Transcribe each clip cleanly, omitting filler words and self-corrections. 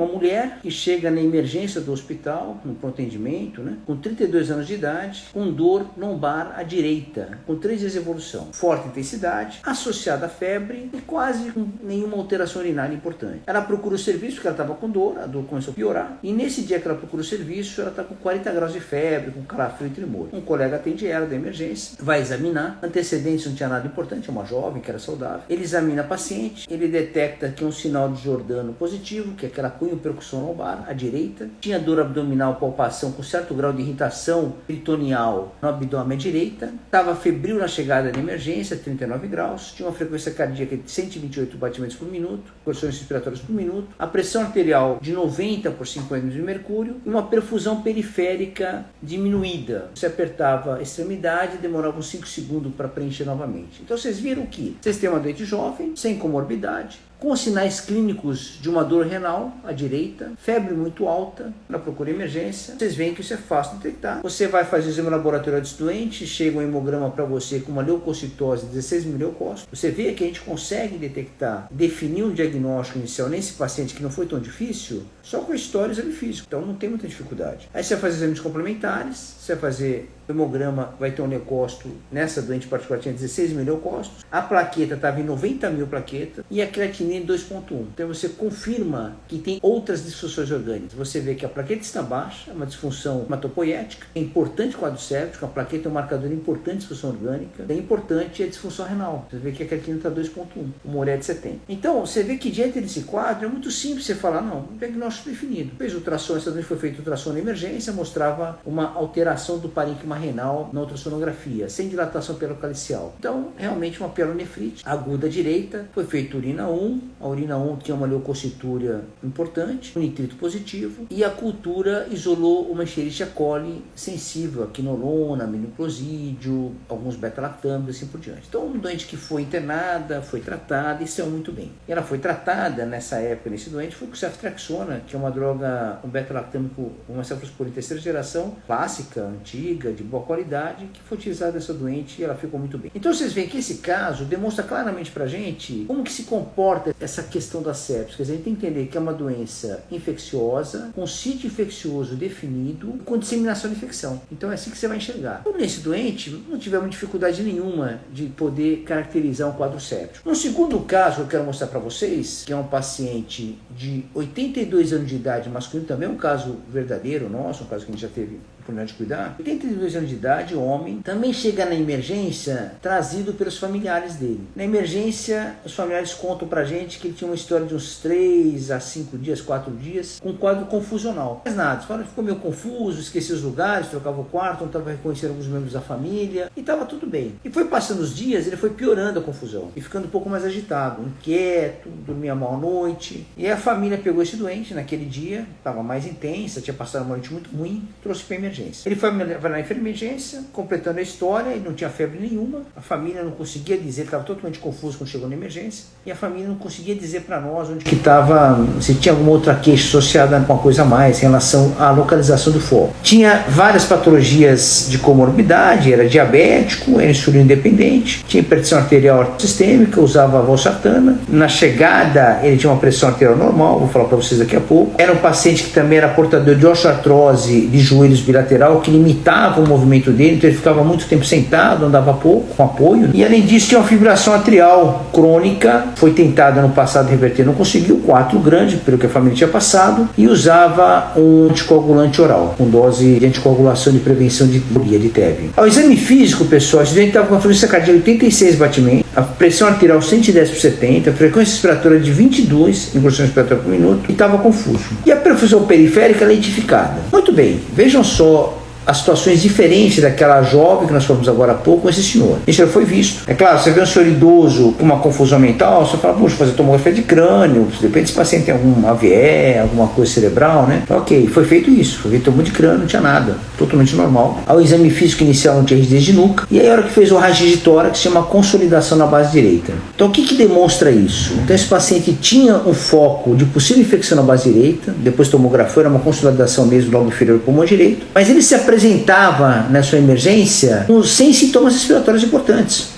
Uma mulher que chega na emergência do hospital, no pronto atendimento, com 32 anos de idade, com dor lombar à direita, com 3 dias de evolução, forte intensidade, associada à febre e quase com nenhuma alteração urinária importante. Ela procura o serviço porque ela estava com dor, a dor começou a piorar, e nesse dia que ela procura o serviço, ela está com 40 graus de febre, com calafrio e tremor. Um colega atende ela da emergência, vai examinar, antecedentes não tinha nada importante, é uma jovem que era saudável. Ele examina a paciente, ele detecta que é um sinal de Giordano positivo, que é aquela percussão lombar à direita, tinha dor abdominal, palpação com certo grau de irritação peritoneal no abdômen à direita, estava febril na chegada de emergência, 39 graus, tinha uma frequência cardíaca de 128 batimentos por minuto, pressões respiratórias por minuto, a pressão arterial de 90 por 50 de mercúrio e uma perfusão periférica diminuída. Você apertava a extremidade e demorava uns 5 segundos para preencher novamente. Então vocês viram que vocês têm uma doente jovem, sem comorbidade, com sinais clínicos de uma dor renal à direita, febre muito alta, na procura de emergência. Vocês veem que isso é fácil de detectar. Você vai fazer o exame laboratorial desse doente, chega um hemograma para você com uma leucocitose de 16 mil leucócitos. Você vê que a gente consegue detectar, definir um diagnóstico inicial nesse paciente que não foi tão difícil, só com a história e exame físico. Então não tem muita dificuldade. Aí você vai fazer exames complementares, você vai fazer o hemograma, vai ter um leucócito, nessa doente particular tinha 16 mil leucócitos, a plaqueta estava em 90 mil plaquetas e a creatinina em 2,1. Então você confirma que tem outras disfunções orgânicas. Você vê que a plaqueta está baixa, uma disfunção hematopoética, é importante quadro séptico, a plaqueta é um marcador importante de disfunção orgânica, é importante a disfunção renal. Você vê que a creatinina está 2,1, uma ureia de 70. Então você vê que diante desse quadro é muito simples você falar, não, um diagnóstico definido. Fez ultrassom, essa doente foi feita ultrassom na emergência, mostrava uma alteração do parênquima renal na ultrassonografia, sem dilatação perocalicial. Então, realmente uma pielonefrite aguda direita, foi feita urina 1, a urina 1 tinha uma leucocitúria importante, um nitrito positivo, e a cultura isolou uma Escherichia coli sensível, a quinolona, aminoclosídeo, alguns beta-lactâmicos e assim por diante. Então, uma doente que foi internada, foi tratada e saiu muito bem. E ela foi tratada nessa época, nesse doente, foi com ceftriaxona, que é uma droga, um beta-lactâmico, uma cefalosporina terceira geração, clássica, antiga, de boa qualidade, que foi utilizada nessa doente e ela ficou muito bem. Então vocês veem que esse caso demonstra claramente pra gente como que se comporta essa questão da sepsis. Quer dizer, a gente tem que entender que é uma doença infecciosa, com sítio infeccioso definido, com disseminação de infecção. Então é assim que você vai enxergar. Então, nesse doente, não tivemos dificuldade nenhuma de poder caracterizar um quadro séptico. No segundo caso que eu quero mostrar para vocês, que é um paciente de 82 anos de idade masculino, também é um caso verdadeiro nosso, um caso que a gente já teve oportunidade de cuidar, 82 anos de idade, homem, também chega na emergência trazido pelos familiares dele. Na emergência, os familiares contam pra gente que ele tinha uma história de uns 3 a 5 dias, 4 dias, com um quadro confusional. Mas nada, ficou meio confuso, esquecia os lugares, trocava o quarto, não estava reconhecendo alguns membros da família, e estava tudo bem. E foi passando os dias, ele foi piorando a confusão, e ficando um pouco mais agitado, inquieto, dormia mal à noite. E a família pegou esse doente naquele dia, estava mais intensa, tinha passado uma noite muito ruim, trouxe para emergência. Ele foi na emergência, completando a história, ele não tinha febre nenhuma, a família não conseguia dizer, estava totalmente confuso quando chegou na emergência, e a família não conseguia dizer para nós onde que estava, se tinha alguma outra queixa associada com uma coisa a mais em relação à localização do foco. Tinha várias patologias de comorbidade, era diabético, era insulino independente, tinha hipertensão arterial sistêmica, usava valsartana. Na chegada, ele tinha uma pressão arterial normal, vou falar para vocês daqui a pouco. Era um paciente que também era portador de osteoartrose de joelhos bilateral, que limitava o movimento dele, então ele ficava muito tempo sentado, andava pouco, com apoio. E além disso, tinha uma fibrilação atrial crônica, foi tentada no passado reverter, não conseguiu, coágulo grande, pelo que a família tinha passado, e usava um anticoagulante oral, com dose de anticoagulação de prevenção de embolia, de TEV. Ao exame físico, pessoal, esse doente estava com a frequência cardíaca de 86 batimentos, a pressão arterial 110 por 70, a frequência respiratória de 22 incursões respiratórias por minuto, e estava confuso. E a perfusão periférica lentificada. Muito bem, vejam só as situações diferentes daquela jovem que nós falamos agora há pouco com esse senhor. Esse senhor foi visto. É claro, você vê um senhor idoso com uma confusão mental, você fala, puxa, fazer tomografia de crânio, de repente esse paciente tem algum AVE, alguma coisa cerebral, né? Ok, foi feito isso, foi feito tomografia de crânio, não tinha nada, totalmente normal. Ao exame físico inicial não tinha rigidez de nuca, e aí a hora que fez o raio de tórax, se chama consolidação na base direita. Então o que demonstra isso? Então esse paciente tinha um foco de possível infecção na base direita, depois tomografou, era uma consolidação mesmo do lobo inferior do pulmão direito, mas ele se apresentava na sua emergência sem sintomas respiratórios importantes.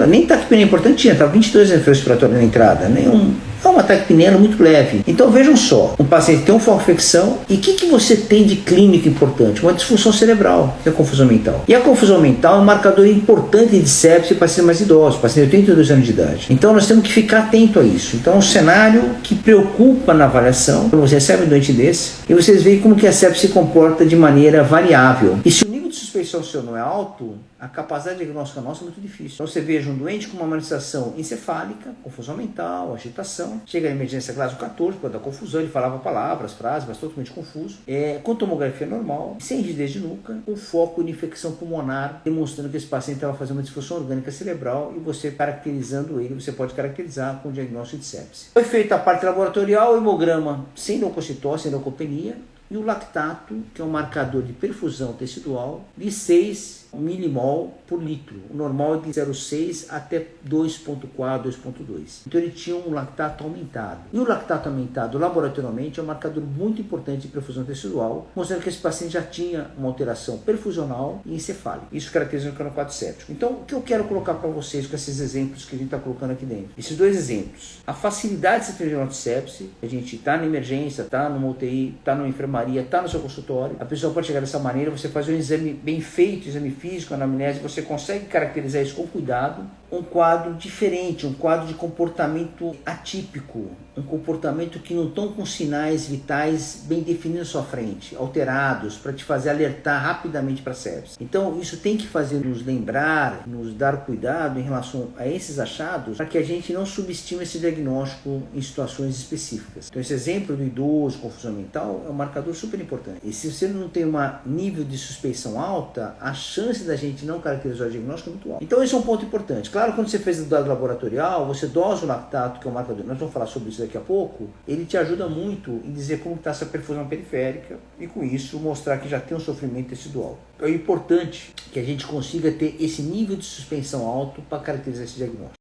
Nem taquipnea importante tinha, estava 22 respiratórios na entrada, nenhum. É uma taquipnea muito leve. Então vejam só, um paciente tem uma infecção e o que você tem de clínica importante? Uma disfunção cerebral, que é a confusão mental. E a confusão mental é um marcador importante de sepse para pacientes mais idosos, pacientes de 82 anos de idade. Então nós temos que ficar atento a isso. Então é um cenário que preocupa na avaliação, quando você recebe um doente desse, e vocês veem como que a sepse se comporta de maneira variável. E se o nível de suspeição seu não é alto, a capacidade diagnóstica nossa é muito difícil. Então você veja um doente com uma manifestação encefálica, confusão mental, agitação, chega na emergência classe 14, por causa da confusão, ele falava palavras, frases, mas totalmente confuso. Com tomografia normal, sem rigidez de nuca, com foco de infecção pulmonar, demonstrando que esse paciente estava fazendo uma disfunção orgânica cerebral e você caracterizando ele, você pode caracterizar com o diagnóstico de sepse. Foi feita a parte laboratorial, o hemograma sem leucocitose, sem leucopenia, e o lactato, que é um marcador de perfusão tecidual, de 6 milimol por litro. O normal é de 0,6 até 2,4, 2,2. Então ele tinha um lactato aumentado. E o lactato aumentado laboratorialmente é um marcador muito importante de perfusão tecidual, mostrando que esse paciente já tinha uma alteração perfusional e encefálica. Isso caracteriza o quadro séptico. Então, o que eu quero colocar para vocês com esses exemplos que a gente está colocando aqui dentro? Esses dois exemplos. A facilidade de se ter de sepse, a gente está na emergência, está numa UTI, está numa enfermaria, está no seu consultório, a pessoa pode chegar dessa maneira, você faz um exame bem feito, exame físico, anamnese, você consegue caracterizar isso com cuidado, um quadro diferente, um quadro de comportamento atípico, um comportamento que não estão com sinais vitais bem definidos à sua frente, alterados, para te fazer alertar rapidamente para a sepse. Então isso tem que fazer nos lembrar, nos dar cuidado em relação a esses achados, para que a gente não subestime esse diagnóstico em situações específicas. Então esse exemplo do idoso, confusão mental, é um marcador super importante. E se você não tem um nível de suspeição alta, a chance da gente não caracterizar o diagnóstico é muito alta. Então esse é um ponto importante. Claro, quando você fez o dado laboratorial, você dosa o lactato, que é o marcador, nós vamos falar sobre isso daqui a pouco, ele te ajuda muito em dizer como está essa perfusão periférica e com isso mostrar que já tem um sofrimento tecidual. Então é importante que a gente consiga ter esse nível de suspensão alto para caracterizar esse diagnóstico.